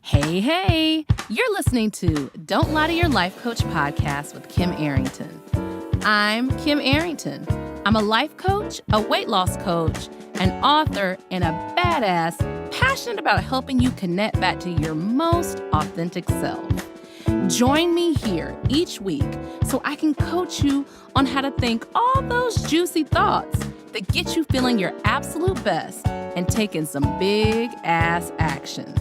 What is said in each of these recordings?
Hey, you're listening to Don't Lie to Your Life Coach podcast with Kim Arrington. I'm Kim Arrington. I'm a life coach, a weight loss coach, an author, and a badass passionate about helping you connect back to your most authentic self. Join me here each week so I can coach you on how to think all those juicy thoughts that get you feeling your absolute best and taking some big ass action.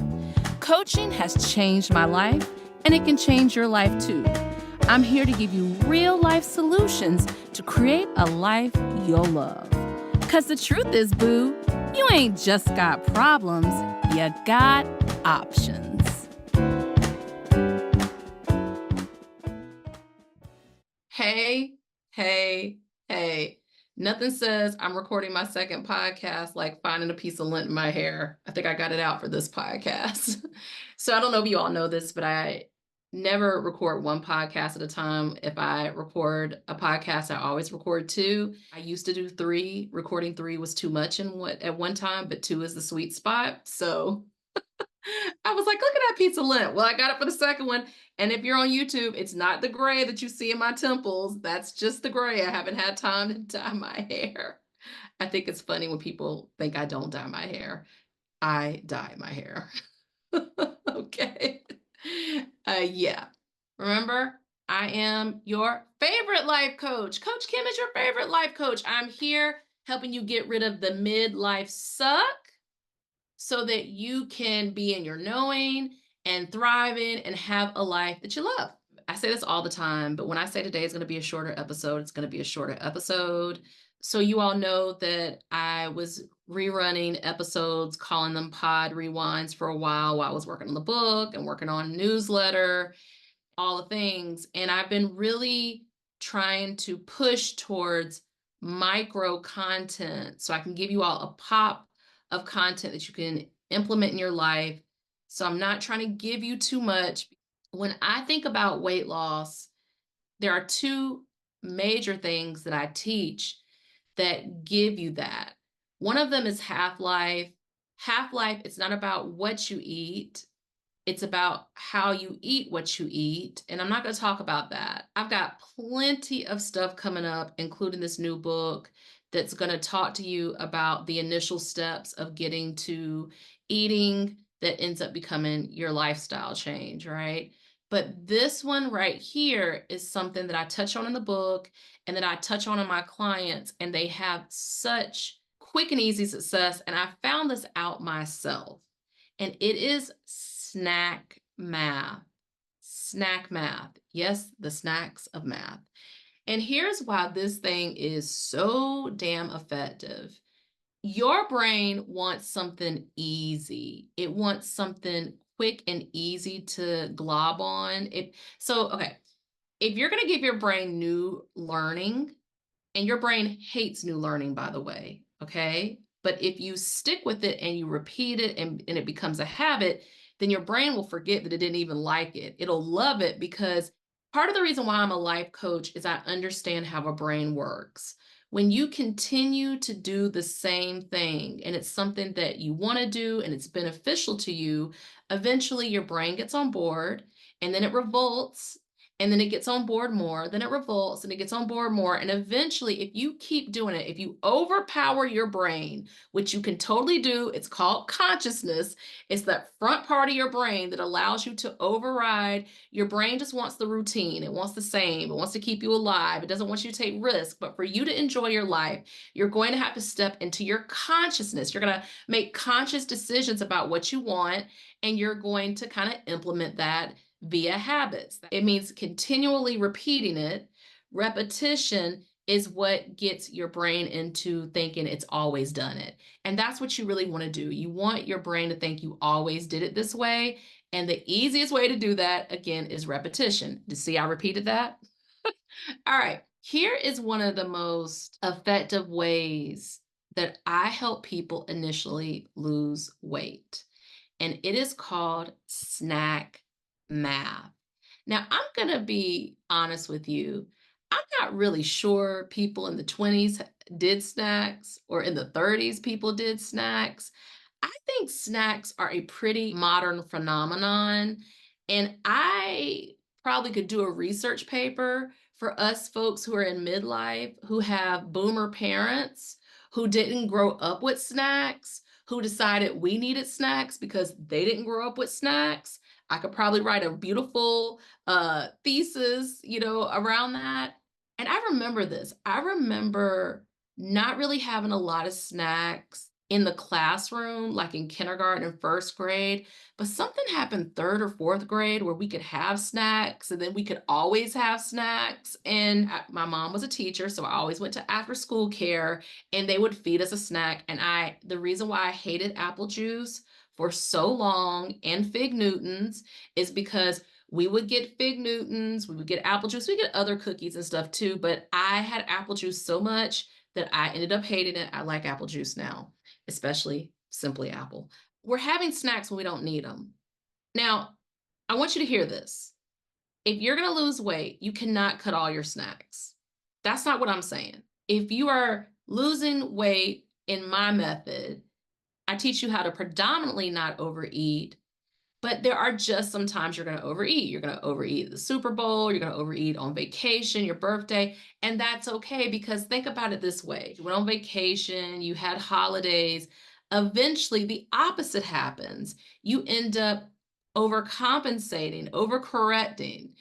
Coaching has changed my life, and it can change your life too. I'm here to give you real life solutions to create a life you'll love. Because the truth is, boo, you ain't just got problems, you got options. Hey. Nothing says I'm recording my second podcast like finding a piece of lint in my hair. I think I got it out for this podcast. So I don't know if you all know this, but I never record one podcast at a time. If I record a podcast, I always record two. I used to do three. Recording three was too much at one time, but two is the sweet spot. So I was like, look at that piece of lint. Well, I got it for the second one. And if you're on YouTube, it's not the gray that you see in my temples. That's just the gray. I haven't had time to dye my hair. I think it's funny when people think I don't dye my hair. I dye my hair. Okay. Yeah. Remember, I am your favorite life coach. Coach Kim is your favorite life coach. I'm here helping you get rid of the midlife suck so that you can be in your knowing and thriving and have a life that you love. I say this all the time, but when I say today is going to be a shorter episode, it's going to be a shorter episode. So you all know that I was rerunning episodes, calling them pod rewinds for a while I was working on the book and working on newsletter, all the things. And I've been really trying to push towards micro content so I can give you all a pop of content that you can implement in your life. So I'm not trying to give you too much. When I think about weight loss, there are two major things that I teach that give you that. One of them is half-life. Half-life, it's not about what you eat. It's about how you eat what you eat. And I'm not going to talk about that. I've got plenty of stuff coming up, including this new book that's going to talk to you about the initial steps of getting to eating that ends up becoming your lifestyle change, right? But this one right here is something that I touch on in the book and that I touch on in my clients, and they have such quick and easy success. And I found this out myself, and it is snack math. Snack math. Yes, the snacks of math. And here's why this thing is so damn effective. Your brain wants something easy. It wants something quick and easy to glob on. If you're going to give your brain new learning, and your brain hates new learning, by the way, okay? But if you stick with it and you repeat it and it becomes a habit, then your brain will forget that it didn't even like it. It'll love it, because part of the reason why I'm a life coach is I understand how a brain works. When you continue to do the same thing and it's something that you want to do and it's beneficial to you, eventually your brain gets on board, and then it revolts, and then it gets on board more, then it revolts and it gets on board more. And eventually, if you keep doing it, if you overpower your brain, which you can totally do, it's called consciousness. It's that front part of your brain that allows you to override. Your brain just wants the routine. It wants the same. It wants to keep you alive. It doesn't want you to take risks. But for you to enjoy your life, you're going to have to step into your consciousness. You're going to make conscious decisions about what you want, and you're going to kind of implement that via habits. It means continually repeating it. Repetition is what gets your brain into thinking it's always done it. And that's what you really want to do. You want your brain to think you always did it this way. And the easiest way to do that, again, is repetition. You see, I repeated that? All right. Here is one of the most effective ways that I help people initially lose weight. And it is called snack math. Now, I'm going to be honest with you. I'm not really sure people in the 20s did snacks, or in the 30s people did snacks. I think snacks are a pretty modern phenomenon, and I probably could do a research paper for us folks who are in midlife who have boomer parents who didn't grow up with snacks, who decided we needed snacks because they didn't grow up with snacks. I could probably write a beautiful thesis, around that. And I remember this. I remember not really having a lot of snacks in the classroom, like in kindergarten and first grade, but something happened third or fourth grade where we could have snacks and then we could always have snacks. And my mom was a teacher, so I always went to after school care and they would feed us a snack. And the reason why I hated apple juice for so long and Fig Newtons is because we would get Fig Newtons, we would get apple juice, we get other cookies and stuff too, but I had apple juice so much that I ended up hating it. I like apple juice now, especially Simply Apple. We're having snacks when we don't need them. Now, I want you to hear this. If you're going to lose weight, you cannot cut all your snacks. That's not what I'm saying. If you are losing weight in my method, I teach you how to predominantly not overeat. But there are just some times you're going to overeat. You're going to overeat at the Super Bowl. You're going to overeat on vacation, your birthday. And that's okay because think about it this way. You went on vacation, you had holidays. Eventually, the opposite happens. You end up overcompensating, overcorrecting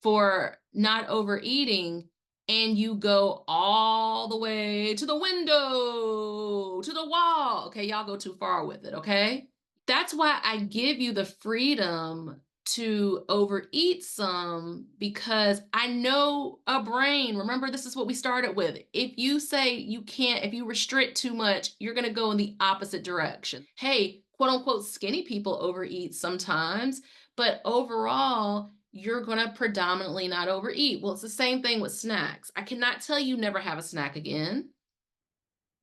for not overeating. And you go all the way to the window, to the wall. Okay, y'all go too far with it, okay? That's why I give you the freedom to overeat some because I know a brain. Remember, this is what we started with. If you say you can't, if you restrict too much, you're going to go in the opposite direction. Hey, quote unquote, skinny people overeat sometimes, but overall, you're going to predominantly not overeat. Well, it's the same thing with snacks. I cannot tell you never have a snack again.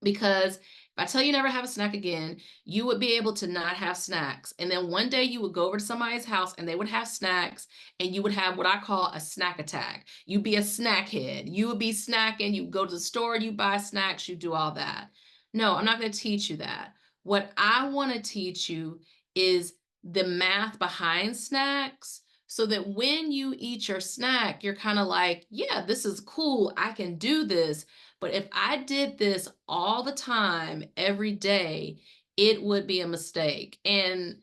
Because if I tell you never have a snack again, you would be able to not have snacks. And then one day you would go over to somebody's house and they would have snacks and you would have what I call a snack attack. You'd be a snack head. You would be snacking. You go to the store, you buy snacks, you do all that. No, I'm not going to teach you that. What I want to teach you is the math behind snacks so that when you eat your snack, you're kind of like, yeah, this is cool. I can do this. But if I did this all the time, every day, it would be a mistake. And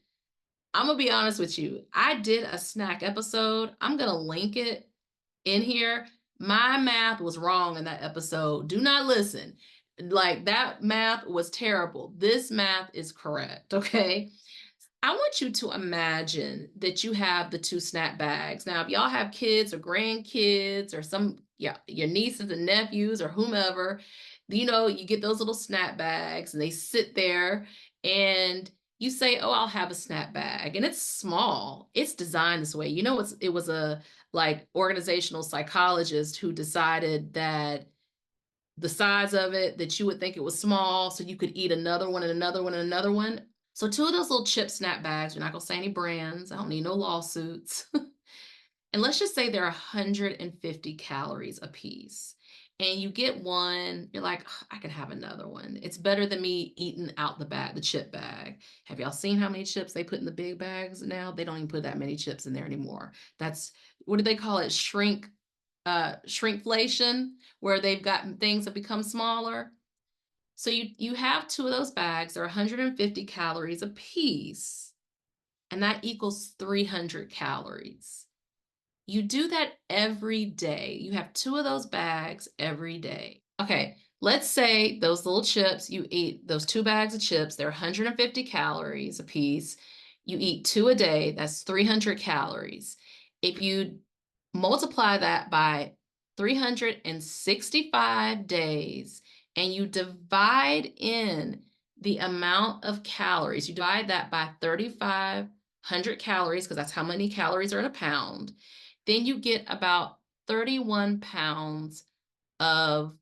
I'm going to be honest with you. I did a snack episode. I'm going to link it in here. My math was wrong in that episode. Do not listen. Like that math was terrible. This math is correct. Okay. I want you to imagine that you have the two snack bags. Now, if y'all have kids or grandkids or your nieces and nephews or whomever, you get those little snack bags and they sit there and you say, oh, I'll have a snack bag. And it's small. It's designed this way. It was a like organizational psychologist who decided that the size of it, that you would think it was small, so you could eat another one and another one and another one. So two of those little chip snap bags, you're not going to say any brands. I don't need no lawsuits. And let's just say they're 150 calories a piece. And you get one, you're like, "Ugh, I can have another one. It's better than me eating out the chip bag." Have y'all seen how many chips they put in the big bags now? They don't even put that many chips in there anymore. That's, what do they call it? Shrinkflation, where they've gotten things that become smaller. So you have two of those bags, they're 150 calories a piece, and that equals 300 calories. You do that every day. You have two of those bags every day. Okay, let's say those little chips, you eat those two bags of chips, they're 150 calories a piece. You eat two a day, that's 300 calories. If you multiply that by 365 days and you divide in the amount of calories, you divide that by 3,500 calories, because that's how many calories are in a pound, then you get about 31 pounds of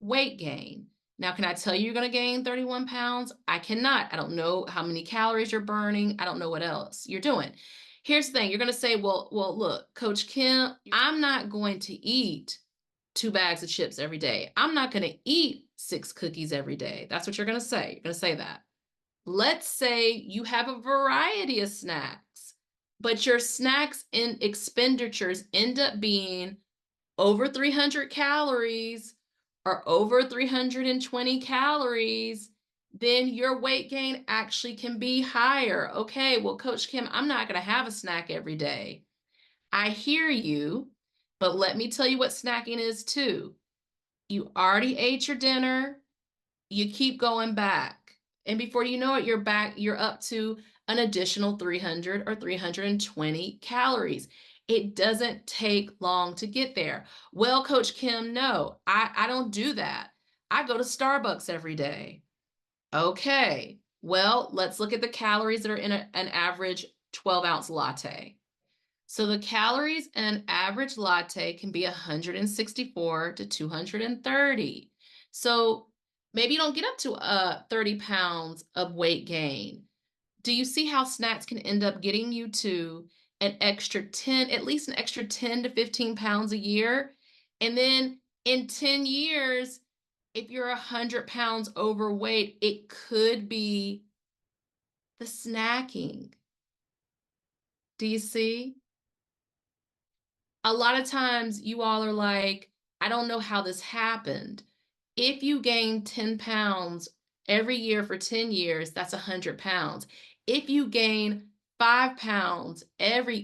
weight gain. Now, can I tell you you're going to gain 31 pounds? I cannot. I don't know how many calories you're burning. I don't know what else you're doing. Here's the thing. You're going to say, well, look, Coach Kim, I'm not going to eat 2 bags of chips every day. I'm not going to eat 6 cookies every day. That's what you're going to say. You're going to say that. Let's say you have a variety of snacks, but your snacks and expenditures end up being over 300 calories or over 320 calories, then your weight gain actually can be higher. Okay, well, Coach Kim, I'm not going to have a snack every day. I hear you, but let me tell you what snacking is too. You already ate your dinner, you keep going back. And before you know it, you're up to an additional 300 or 320 calories. It doesn't take long to get there. Well, Coach Kim, no, I don't do that. I go to Starbucks every day. Okay, well, let's look at the calories that are in an average 12-ounce latte. So the calories in an average latte can be 164 to 230. So maybe you don't get up to 30 pounds of weight gain. Do you see how snacks can end up getting you to an extra 10, at least an extra 10 to 15 pounds a year? And then in 10 years, if you're 100 pounds overweight, it could be the snacking. Do you see? A lot of times you all are like, I don't know how this happened. If you gain 10 pounds every year for 10 years, that's 100 pounds. If you gain 5 pounds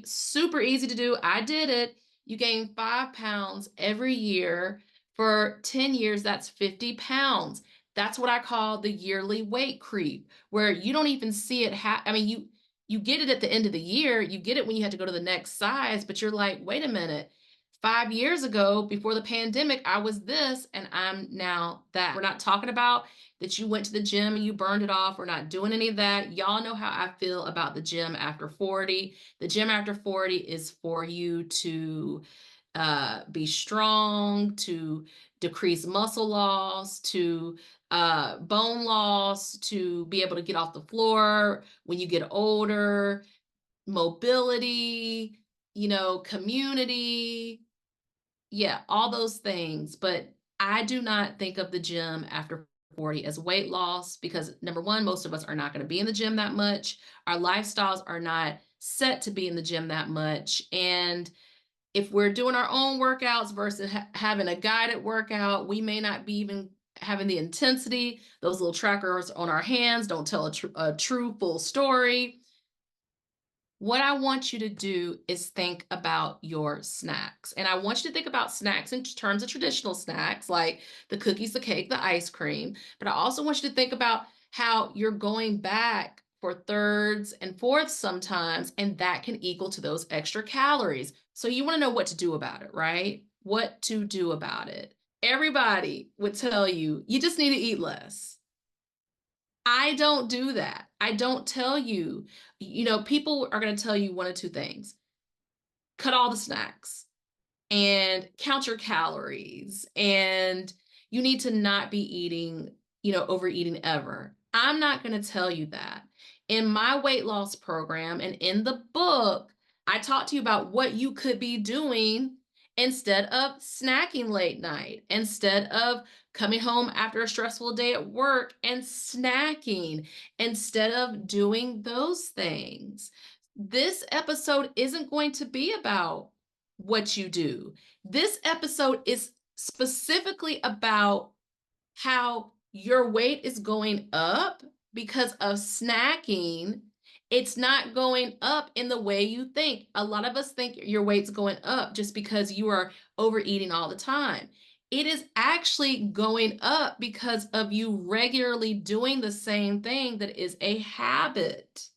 super easy to do, I did it. You gain 5 pounds every year for 10 years, that's 50 pounds. That's what I call the yearly weight creep, where you don't even see it. I mean, you get it at the end of the year, you get it when you have to go to the next size, but you're like, wait a minute. 5 years ago, before the pandemic, I was this and I'm now that. We're not talking about that you went to the gym and you burned it off. We're not doing any of that. Y'all know how I feel about the gym after 40. The gym after 40 is for you to be strong, to decrease muscle loss, to bone loss, to be able to get off the floor when you get older, mobility, community. Yeah, all those things. But I do not think of the gym after 40 as weight loss because number one, most of us are not going to be in the gym that much. Our lifestyles are not set to be in the gym that much. And if we're doing our own workouts versus having a guided workout, we may not be even having the intensity. Those little trackers on our hands don't tell a true full story. What I want you to do is think about your snacks. And I want you to think about snacks in terms of traditional snacks like the cookies, the cake, the ice cream. But I also want you to think about how you're going back for thirds and fourths sometimes, and that can equal to those extra calories. So you want to know what to do about it, right? What to do about it. Everybody would tell you, you just need to eat less. I don't do that. I don't tell you, people are going to tell you one of two things. Cut all the snacks and count your calories. And you need to not be eating, overeating ever. I'm not going to tell you that. In my weight loss program and in the book, I talk to you about what you could be doing instead of snacking late night, instead of coming home after a stressful day at work and snacking, instead of doing those things. This episode isn't going to be about what you do. This episode is specifically about how your weight is going up because of snacking. It's not going up in the way you think. A lot of us think your weight's going up just because you are overeating all the time. It is actually going up because of you regularly doing the same thing that is a habit.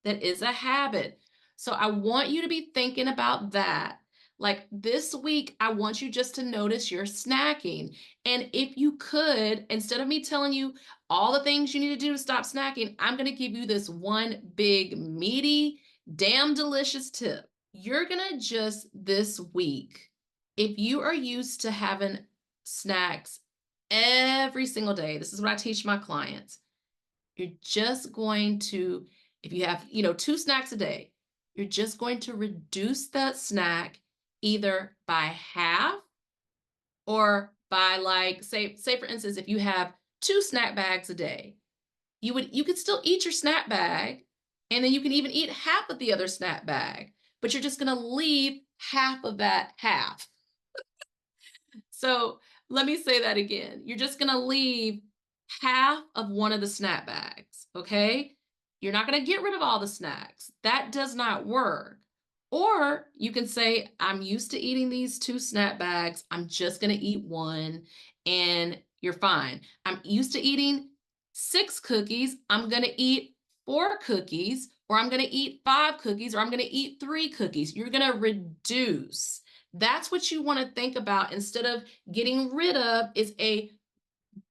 That is a habit. So I want you to be thinking about that. Like this week, I want you just to notice your snacking. And if you could, instead of me telling you all the things you need to do to stop snacking, I'm going to give you this one big, meaty, damn delicious tip. You're going to just this week, if you are used to having snacks every single day, this is what I teach my clients. You're just going to, if you have, 2 snacks a day, you're just going to reduce that snack either by half or by like, say for instance, if you have 2 snack bags a day, you could still eat your snack bag, and then you can even eat half of the other snack bag, but you're just going to leave half of that half. So let me say that again. You're just going to leave half of one of the snack bags, okay? You're not going to get rid of all the snacks. That does not work. Or you can say, I'm used to eating these 2 snack bags. I'm just going to eat one, and you're fine. I'm used to eating 6 cookies. I'm going to eat 4 cookies, or I'm going to eat 5 cookies, or I'm going to eat 3 cookies. You're going to reduce. That's what you want to think about instead of getting rid of. Is a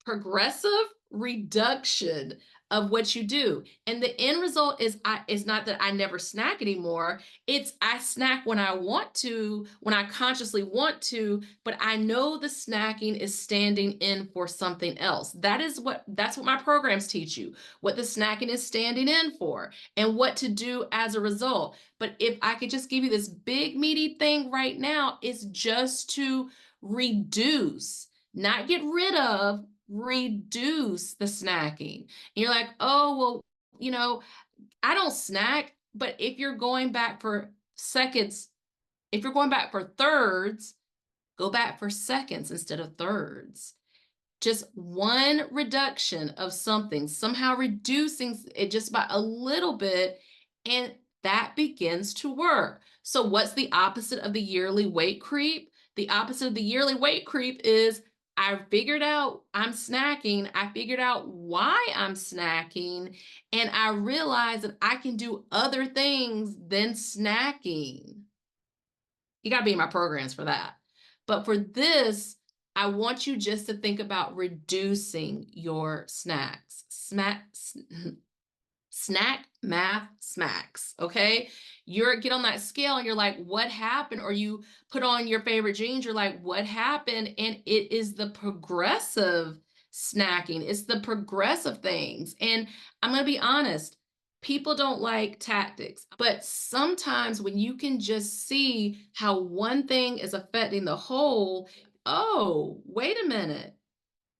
progressive reduction of what you do. And the end result is not that I never snack anymore. It's I snack when I want to, when I consciously want to, but I know the snacking is standing in for something else. That's what my programs teach you, what the snacking is standing in for and what to do as a result. But if I could just give you this big meaty thing right now, it's just to reduce, not get rid of, reduce the snacking. And you're like, oh, well, I don't snack. But if you're going back for seconds, if you're going back for thirds, go back for seconds instead of thirds. Just one reduction of something, somehow reducing it just by a little bit, and that begins to work. So what's the opposite of the yearly weight creep? The opposite of the yearly weight creep is I figured out I'm snacking. I figured out why I'm snacking, and I realized that I can do other things than snacking. You got to be in my programs for that. But for this, I want you just to think about reducing your snacks. Snack math smacks, okay? You get on that scale and you're like, what happened? Or you put on your favorite jeans, you're like, what happened? And it is the progressive snacking. It's the progressive things. And I'm going to be honest, people don't like tactics, but sometimes when you can just see how one thing is affecting the whole, oh, wait a minute.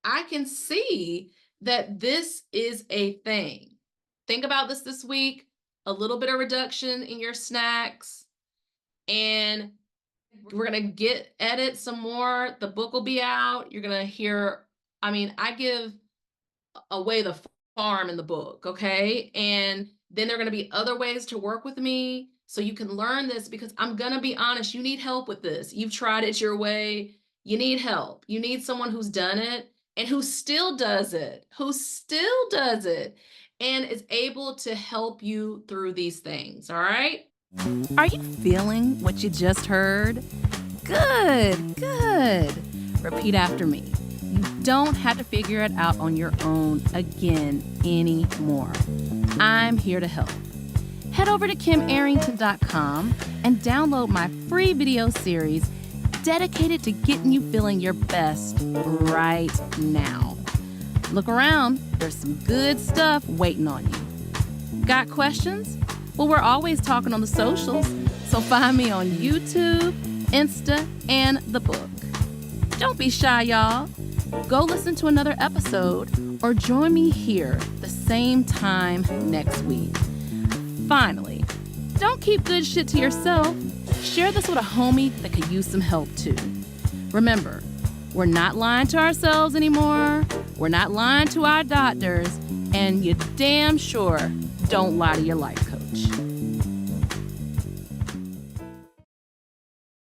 I can see that this is a thing. Think about this week, a little bit of reduction in your snacks, and we're going to get at it some more. The book will be out. You're going to hear, I give away the farm in the book, okay? And then there are going to be other ways to work with me so you can learn this, because I'm going to be honest, you need help with this. You've tried it your way. You need help. You need someone who's done it and who still does it, and is able to help you through these things, all right? Are you feeling what you just heard? Good. Repeat after me. You don't have to figure it out on your own again anymore. I'm here to help. Head over to kimarrington.com and download my free video series dedicated to getting you feeling your best right now. Look around, there's some good stuff waiting on you. Got questions? Well, we're always talking on the socials, so find me on YouTube, Insta, and the book. Don't be shy, y'all. Go listen to another episode or join me here the same time next week. Finally, don't keep good shit to yourself. Share this with a homie that could use some help too. Remember, we're not lying to ourselves anymore. We're not lying to our doctors. And you damn sure don't lie to your life coach.